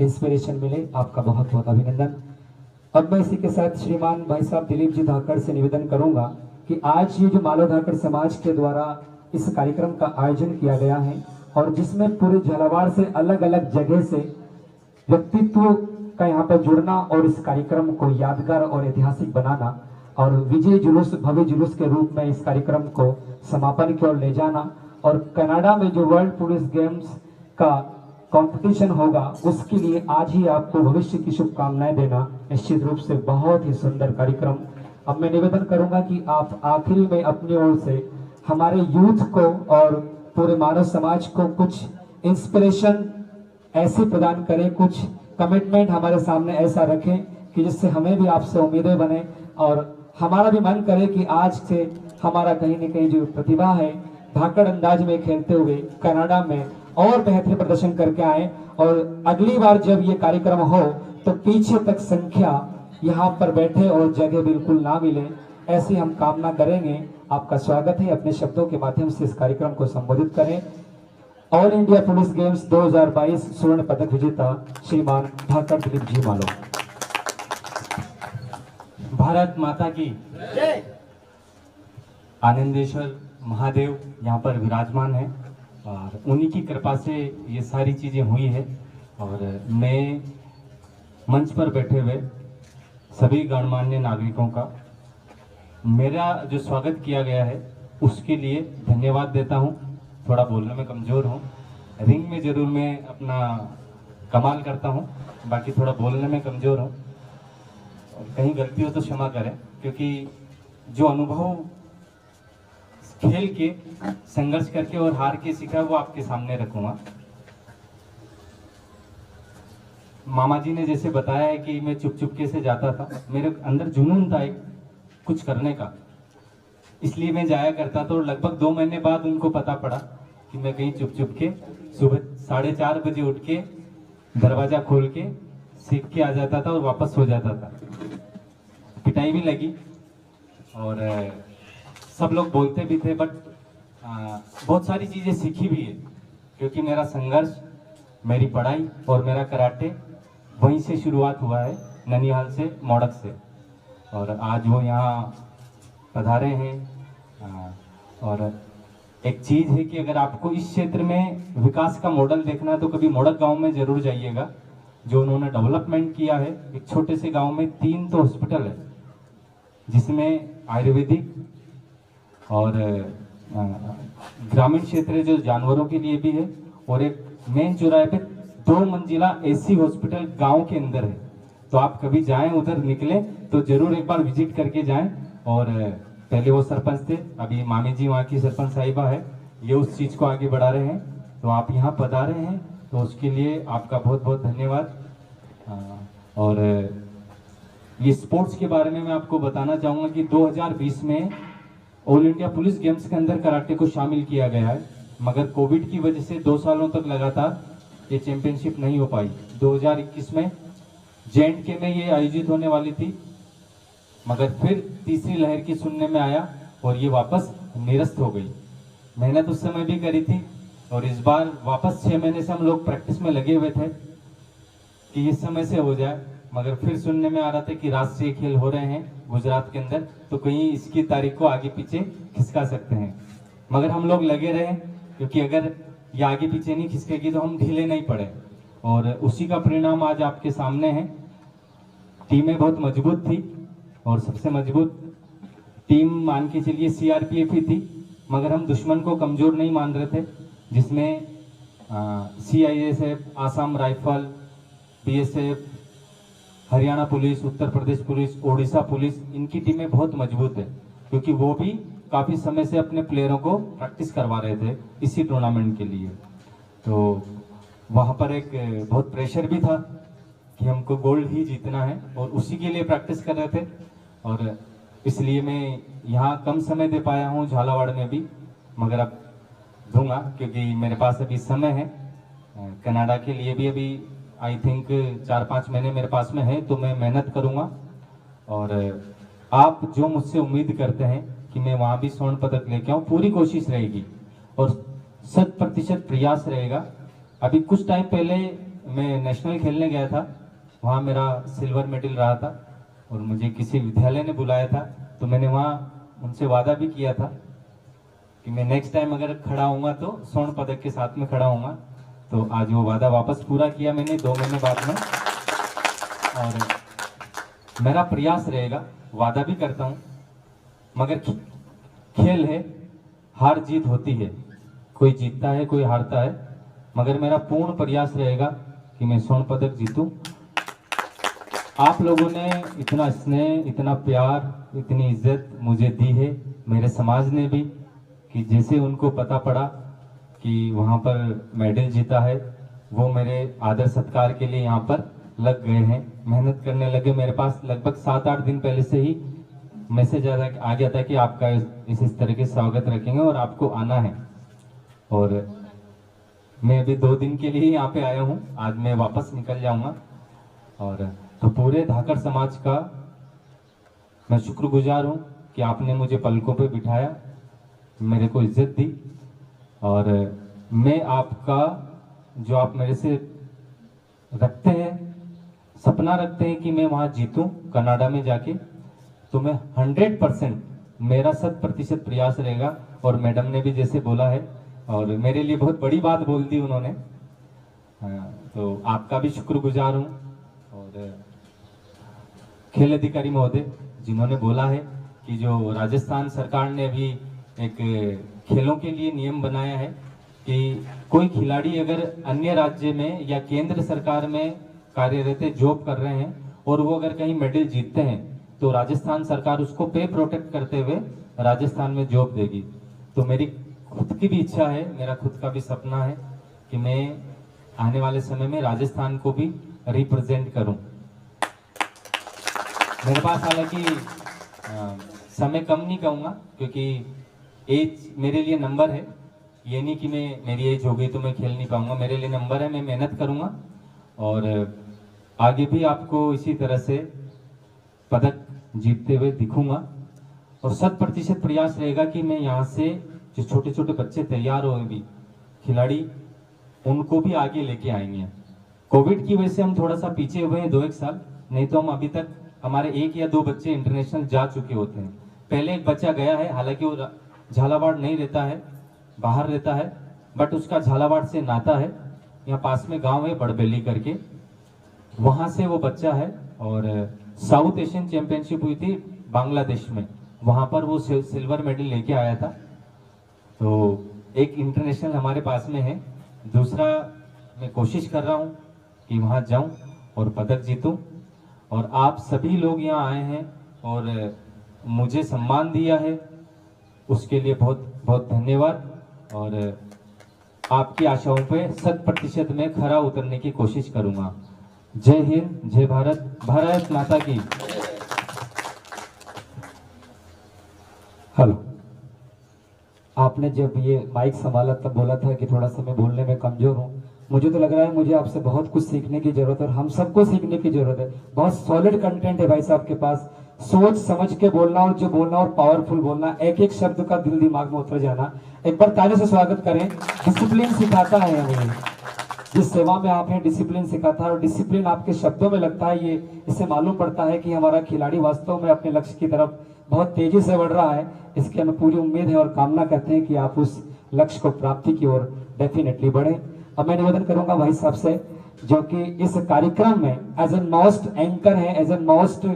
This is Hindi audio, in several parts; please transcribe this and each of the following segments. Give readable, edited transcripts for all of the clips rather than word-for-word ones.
इंस्पिरेशन मिले। आपका बहुत बहुत अभिनंदन। अब मैं इसी के साथ श्रीमान भाई साहब दिलीप जी धाकड़ से निवेदन करूंगा कि आज ये जो मालो धाकड़ समाज के द्वारा इस कार्यक्रम का आयोजन किया गया है और जिसमें पूरे झालावाड़ से अलग अलग जगह से व्यक्तित्व का यहाँ पर जुड़ना और इस कार्यक्रम को यादगार और ऐतिहासिक बनाना और विजय जुलूस भव्य जुलूस के रूप में इस कार्यक्रम को समापन की ओर ले जाना और कनाडा में जो वर्ल्ड पुलिस गेम्स का कंपटीशन होगा उसके लिए आज ही आपको भविष्य की शुभकामनाएं देना निश्चित रूप से बहुत ही सुंदर कार्यक्रम। अब मैं निवेदन करूंगा कि आप आखिरी में अपनी ओर से हमारे यूथ को और पूरे मानव समाज को कुछ इंस्पिरेशन ऐसी प्रदान करें, कुछ कमिटमेंट हमारे सामने ऐसा रखें कि जिससे हमें भी आपसे उम्मीदें बने और हमारा भी मन करे कि आज से हमारा कहीं न कहीं जो प्रतिभा है धाकड़ अंदाज में खेलते हुए कनाडा में और बेहतर प्रदर्शन करके आए और अगली बार जब ये कार्यक्रम हो तो पीछे तक संख्या यहाँ पर बैठे और जगह बिल्कुल ना मिले, ऐसी हम कामना करेंगे। आपका स्वागत है, अपने शब्दों के माध्यम से इस कार्यक्रम को संबोधित करें। ऑल इंडिया पुलिस गेम्स 2022 स्वर्ण पदक विजेता श्रीमान धाकड़ दिलीप जी मालो। भारत माता की जय। आनंदेश्वर महादेव यहाँ पर विराजमान है और उन्हीं की कृपा से ये सारी चीज़ें हुई है। और मैं मंच पर बैठे हुए सभी गणमान्य नागरिकों का मेरा जो स्वागत किया गया है उसके लिए धन्यवाद देता हूँ। थोड़ा बोलने में कमज़ोर हूँ, रिंग में ज़रूर मैं अपना कमाल करता हूँ, बाकी थोड़ा बोलने में कमज़ोर हूँ और कहीं गलती हो तो क्षमा करें, क्योंकि जो अनुभव खेल के संघर्ष करके और हार के सीखा वो आपके सामने रखूंगा। मामा जी ने जैसे बताया है कि मैं चुप चुपके से जाता था, मेरे अंदर जुनून था एक कुछ करने का, इसलिए मैं जाया करता था। और लगभग 2 महीने बाद उनको पता पड़ा कि मैं कहीं चुप चुप के सुबह 4:30 बजे उठ के दरवाजा खोल के सीख के आ जाता था और वापस हो जाता था। पिटाई भी लगी और सब लोग बोलते भी थे, बट बहुत सारी चीज़ें सीखी भी है, क्योंकि मेरा संघर्ष, मेरी पढ़ाई और मेरा कराटे वहीं से शुरुआत हुआ है, ननिहाल से, मोड़क से। और आज वो यहाँ पधारे हैं। और एक चीज़ है कि अगर आपको इस क्षेत्र में विकास का मॉडल देखना है तो कभी मोड़क गांव में ज़रूर जाइएगा, जो उन्होंने डेवलपमेंट किया है। एक छोटे से गांव में 3 तो हॉस्पिटल है, जिसमें आयुर्वेदिक और ग्रामीण क्षेत्र जो जानवरों के लिए भी है, और एक मेन चौराहे पे 2 मंजिला एसी हॉस्पिटल गांव के अंदर है। तो आप कभी जाएं, उधर निकलें तो जरूर एक बार विजिट करके जाएं। और पहले वो सरपंच थे, अभी मामी जी वहाँ की सरपंच साहिबा है, ये उस चीज़ को आगे बढ़ा रहे हैं। तो आप यहाँ पधारे हैं तो उसके लिए आपका बहुत बहुत धन्यवाद। और ये स्पोर्ट्स के बारे में मैं आपको बताना चाहूँगा कि 2020 में ऑल इंडिया पुलिस गेम्स के अंदर कराटे को शामिल किया गया है, मगर कोविड की वजह से 2 सालों तक लगातार ये चैंपियनशिप नहीं हो पाई। 2021 में J&K में ये आयोजित होने वाली थी, मगर फिर तीसरी लहर की सुनने में आया और ये वापस निरस्त हो गई। मेहनत उस समय भी करी थी और इस बार वापस 6 महीने से हम लोग प्रैक्टिस में लगे हुए थे कि इस समय से हो जाए, मगर फिर सुनने में आ रहा था कि राष्ट्रीय खेल हो रहे हैं गुजरात के अंदर, तो कहीं इसकी तारीख को आगे पीछे खिसका सकते हैं। मगर हम लोग लगे रहे, क्योंकि अगर ये आगे पीछे नहीं खिसकेगी तो हम ढीले नहीं पड़े, और उसी का परिणाम आज आपके सामने है। टीमें बहुत मजबूत थी और सबसे मजबूत टीम मान के चलिए CRPF ही थी, मगर हम दुश्मन को कमज़ोर नहीं मान रहे थे, जिसमें CISF, Assam rifle, BSF, Haryana police, Uttar Pradesh police, Odisha police, इनकी टीमें बहुत मजबूत है, क्योंकि वो भी काफ़ी समय से अपने प्लेयरों को प्रैक्टिस करवा रहे थे इसी टूर्नामेंट के लिए। तो वहाँ पर एक बहुत प्रेशर भी था कि हमको गोल्ड ही जीतना है, और उसी के लिए प्रैक्टिस कर रहे थे। और इसलिए मैं यहाँ कम समय दे पाया हूँ झालावाड़ में भी, मगर अब दूंगा क्योंकि मेरे पास अभी समय है। कनाडा के लिए भी अभी आई थिंक 4-5 महीने मेरे पास में है, तो मैं मेहनत करूँगा। और आप जो मुझसे उम्मीद करते हैं कि मैं वहाँ भी स्वर्ण पदक लेके आऊँ, पूरी कोशिश रहेगी और 100% प्रयास रहेगा। अभी कुछ टाइम पहले मैं नेशनल खेलने गया था, वहाँ मेरा सिल्वर मेडल रहा था और मुझे किसी विद्यालय ने बुलाया था, तो मैंने वहाँ उनसे वादा भी किया था कि मैं नेक्स्ट टाइम अगर खड़ा होऊंगा तो स्वर्ण पदक के साथ में खड़ा होऊंगा। तो आज वो वादा वापस पूरा किया मैंने 2 महीने बाद में, और मेरा प्रयास रहेगा, वादा भी करता हूँ, मगर खेल है, हार जीत होती है, कोई जीतता है कोई हारता है, मगर मेरा पूर्ण प्रयास रहेगा कि मैं स्वर्ण पदक जीतूं। आप लोगों ने इतना स्नेह, इतना प्यार, इतनी इज्जत मुझे दी है, मेरे समाज ने भी, कि जैसे उनको पता पड़ा कि वहाँ पर मेडल जीता है, वो मेरे आदर सत्कार के लिए यहाँ पर लग गए हैं, मेहनत करने लगे। मेरे पास लगभग 7-8 दिन पहले से ही मैसेज आ गया था कि आपका इस तरह के स्वागत रखेंगे और आपको आना है। और मैं अभी 2 दिन के लिए यहाँ पे आया हूँ, आज मैं वापस निकल जाऊँगा। और तो पूरे धाकड़ समाज का मैं शुक्रगुजार हूँ कि आपने मुझे पलकों पे बिठाया, मेरे को इज्जत दी, और मैं आपका जो आप मेरे से रखते हैं, सपना रखते हैं कि मैं वहाँ जीतूं कनाडा में जाके, तो मैं 100% मेरा 100% प्रयास रहेगा। और मैडम ने भी जैसे बोला है, और मेरे लिए बहुत बड़ी बात बोल दी उन्होंने, तो आपका भी शुक्रगुजार हूँ। और खेल अधिकारी महोदय जिन्होंने बोला है कि जो राजस्थान सरकार ने अभी एक खेलों के लिए नियम बनाया है कि कोई खिलाड़ी अगर अन्य राज्य में या केंद्र सरकार में कार्यरत है, जॉब कर रहे हैं, और वो अगर कहीं मेडल जीतते हैं तो राजस्थान सरकार उसको पे प्रोटेक्ट करते हुए राजस्थान में जॉब देगी। तो मेरी खुद की भी इच्छा है, मेरा खुद का भी सपना है कि मैं आने वाले समय में राजस्थान को भी रिप्रेजेंट करूं। मेरे पास हालांकि समय कम नहीं कहूँगा, क्योंकि एज मेरे लिए नंबर है, ये नहीं कि मेरी एज हो गई तो मैं खेल नहीं पाऊंगा, मेरे लिए नंबर है, मैं मेहनत करूँगा और आगे भी आपको इसी तरह से पदक जीतते हुए दिखूंगा। और 100% प्रयास रहेगा कि मैं यहाँ से जो छोटे छोटे बच्चे तैयार हुए भी खिलाड़ी, उनको भी आगे लेके आएंगे। कोविड की वजह से हम थोड़ा सा पीछे हुए हैं 2-1 साल, नहीं तो हम अभी तक हमारे 1 या 2 बच्चे इंटरनेशनल जा चुके होते हैं। पहले एक बच्चा गया है, हालांकि वो झालावाड़ नहीं रहता है, बाहर रहता है, बट उसका झालावाड़ से नाता है। यहाँ पास में गांव है बड़बेली करके, वहां से वो बच्चा है। और साउथ एशियन चैंपियनशिप हुई थी बांग्लादेश में, वहां पर वो सिल्वर मेडल लेके आया था। तो एक इंटरनेशनल हमारे पास में है, दूसरा मैं कोशिश कर रहा हूँ कि वहां जाऊं और पदक जीतूं। और आप सभी लोग यहाँ आए हैं और मुझे सम्मान दिया है, उसके लिए बहुत बहुत धन्यवाद। और आपकी आशाओं पे 100% में खरा उतरने की कोशिश करूंगा। जय हिंद, जय भारत, भारत माता की। हेलो, आपने जब ये माइक संभाला तब बोला था कि थोड़ा सा मैं बोलने में कमजोर हूँ। मुझे तो लग रहा है मुझे आपसे बहुत कुछ सीखने की जरूरत है और हम सबको सीखने की जरूरत है। बहुत सॉलिड कंटेंट है भाई साहब के पास, सोच समझ के बोलना और जो बोलना और पावरफुल बोलना, एक एक शब्द का दिल दिमाग में उतर जाना। एक बार ताली से स्वागत करें। डिसिप्लिन सिखाता है हमें, जिस सेवा में आप हैं डिसिप्लिन सिखाता है, और डिसिप्लिन आपके शब्दों में लगता है। ये इससे मालूम पड़ता है कि हमारा खिलाड़ी वास्तव में अपने लक्ष्य की तरफ बहुत तेजी से बढ़ रहा है। इसकी हमें पूरी उम्मीद है और कामना करते हैं कि आप उस लक्ष्य को प्राप्ति की ओर डेफिनेटली बढ़े। अब मैं निवेदन करूंगा भाई साहब से, जो कि इस कार्यक्रम में एज ए मोस्ट एंकर है, एज ए मोस्ट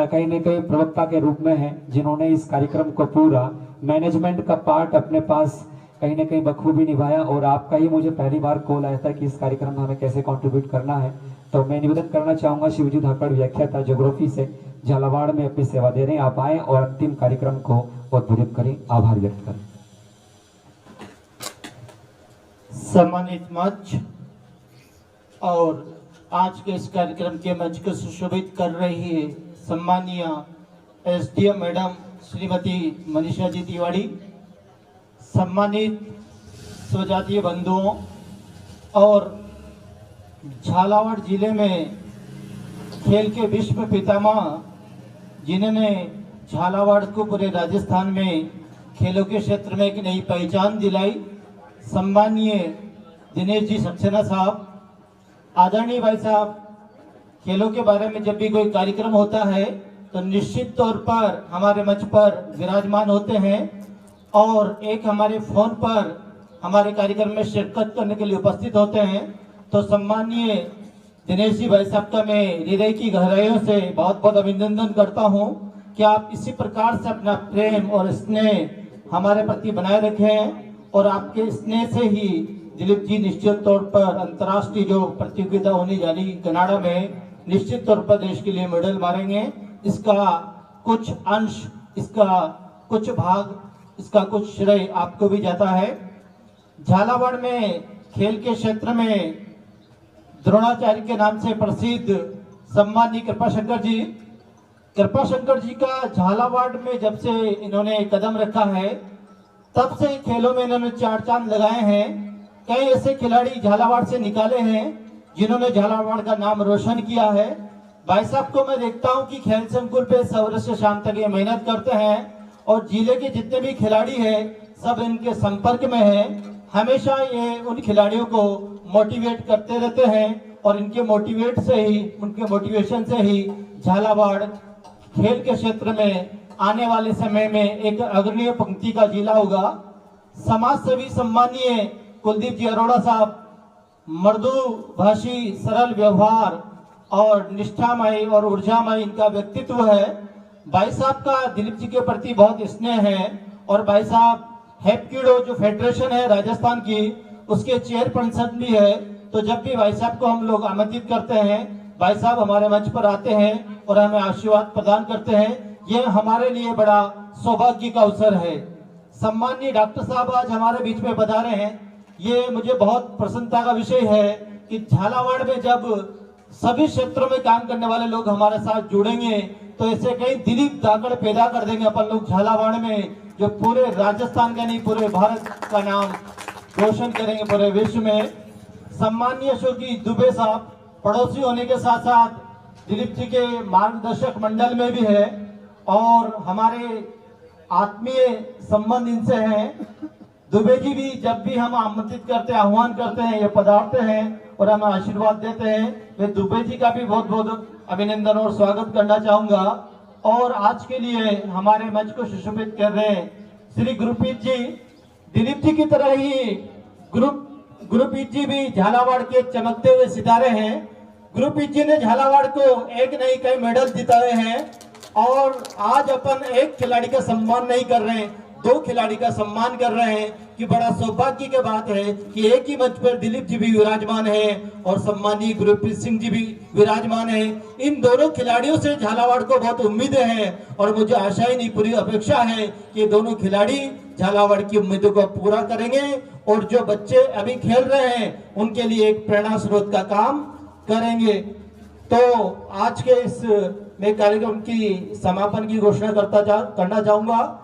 कहीं न कहीं प्रवक्ता के रूप में है, जिन्होंने इस कार्यक्रम को पूरा मैनेजमेंट का पार्ट अपने पास कहीं ना कहीं बखूबी निभाया। और आपका ही मुझे पहली बार कॉल आया था कि इस कार्यक्रम में हमें कैसे कंट्रीब्यूट करना है। तो मैं निवेदन करना चाहूंगा, शिवजी धाकड़ व्याख्याता ज्योग्राफी से झालावाड़ में अपनी सेवा दे रहे हैं, आप आए और अंतिम कार्यक्रम को उद्बोधित करें, आभार व्यक्त करें। सम्मानित मंच और आज के इस कार्यक्रम के मंच को सुशोभित कर रही है सम्मानीय एसडीएम मैडम श्रीमती मनीषा जी तिवारी, सम्मानित स्वजातीय बंधुओं और झालावाड़ जिले में खेल के विश्व पितामह जिन्होंने झालावाड़ को पूरे राजस्थान में खेलों के क्षेत्र में एक नई पहचान दिलाई, सम्मानीय दिनेश जी सक्सेना साहब, आदरणीय भाई साहब, खेलों के बारे में जब भी कोई कार्यक्रम होता है तो निश्चित तौर पर हमारे मंच पर विराजमान होते हैं और एक हमारे फोन पर हमारे कार्यक्रम में शिरकत करने के लिए उपस्थित होते हैं। तो सम्मानीय दिनेश जी भाई साहब का मैं हृदय की गहराइयों से बहुत बहुत अभिनंदन करता हूं कि आप इसी प्रकार से अपना प्रेम और स्नेह हमारे प्रति बनाए रखें और आपके स्नेह से ही दिलीप जी निश्चित तौर पर अंतर्राष्ट्रीय जो प्रतियोगिता होने जा रही कनाडा में निश्चित तौर पर देश के लिए मेडल मारेंगे। इसका कुछ अंश, इसका कुछ भाग, इसका कुछ श्रेय आपको भी जाता है। झालावाड़ में खेल के क्षेत्र में द्रोणाचार्य के नाम से प्रसिद्ध सम्मानीय कृपाशंकर जी का झालावाड़ में जब से इन्होंने कदम रखा है तब से खेलों में इन्होंने चार चांद लगाए हैं। कई ऐसे खिलाड़ी झालावाड़ से निकाले हैं जिन्होंने झालावाड़ का नाम रोशन किया है। भाई साहब को मैं देखता हूं कि खेल संकुल पे सवेरे से शाम तक ये मेहनत करते हैं और जिले के जितने भी खिलाड़ी हैं सब इनके संपर्क में है। हमेशा ये उन खिलाड़ियों को मोटिवेट करते रहते हैं और इनके मोटिवेशन से ही झालावाड़ खेल के क्षेत्र में आने वाले समय में एक अग्रणी पंक्ति का जिला होगा। समाज सेवी सम्मानीय कुलदीप जी अरोड़ा साहब, मृदु भाषी, सरल व्यवहार और निष्ठामय और ऊर्जामय इनका व्यक्तित्व है। भाई साहब का दिलीप जी के प्रति बहुत स्नेह है और भाई साहब हेपकीडो जो फेडरेशन है राजस्थान की उसके चेयरपर्सन भी है। तो जब भी भाई साहब को हम लोग आमंत्रित करते हैं, भाई साहब हमारे मंच पर आते हैं और हमें आशीर्वाद प्रदान करते हैं। ये हमारे लिए बड़ा सौभाग्य का अवसर है। सम्मानीय डॉक्टर साहब आज हमारे बीच में बता रहे हैं, ये मुझे बहुत प्रसन्नता का विषय है कि झालावाड़ में जब सभी क्षेत्रों में काम करने वाले लोग हमारे साथ जुड़ेंगे तो ऐसे कई दिलीप धाकड़ पैदा कर देंगे अपन लोग झालावाड़ में, जो पूरे राजस्थान का नहीं पूरे भारत का नाम रोशन करेंगे पूरे विश्व में। सम्मानीय अशोकी दुबे साहब पड़ोसी होने के साथ साथ दिलीप जी के मार्गदर्शक मंडल में भी है और हमारे आत्मीय संबंध इनसे हैं। दुबे जी भी जब भी हम आमंत्रित करते हैं, आह्वान करते हैं, ये पधारते हैं और हमें आशीर्वाद देते हैं। मैं दुबे जी का भी बहुत बहुत अभिनंदन और स्वागत करना चाहूंगा। और आज के लिए हमारे मंच को सुशोभित कर रहे हैं श्री गुरप्रीत जी। दिलीप जी की तरह ही गुरप्रीत जी भी झालावाड़ के चमकते हुए सितारे हैं। गुरप्रीत जी ने झालावाड़ को एक नहीं कई मेडल जिताए हैं और आज अपन एक खिलाड़ी का सम्मान नहीं कर रहे हैं, दो खिलाड़ी का सम्मान कर रहे हैं कि बड़ा सौभाग्य की बात है कि एक ही मंच पर दिलीप जी भी विराजमान है और सम्मानीय गुरप्रीत सिंह जी भी विराजमान है। इन दोनों खिलाड़ियों से झालावाड़ को बहुत उम्मीदें हैं और मुझे आशा ही नहीं पूरी अपेक्षा है कि दोनों खिलाड़ी झालावाड़ की उम्मीदों को पूरा करेंगे और जो बच्चे अभी खेल रहे हैं उनके लिए एक प्रेरणा स्रोत का काम करेंगे। तो आज के इस मैं कार्यक्रम की समापन की घोषणा करना चाहूंगा।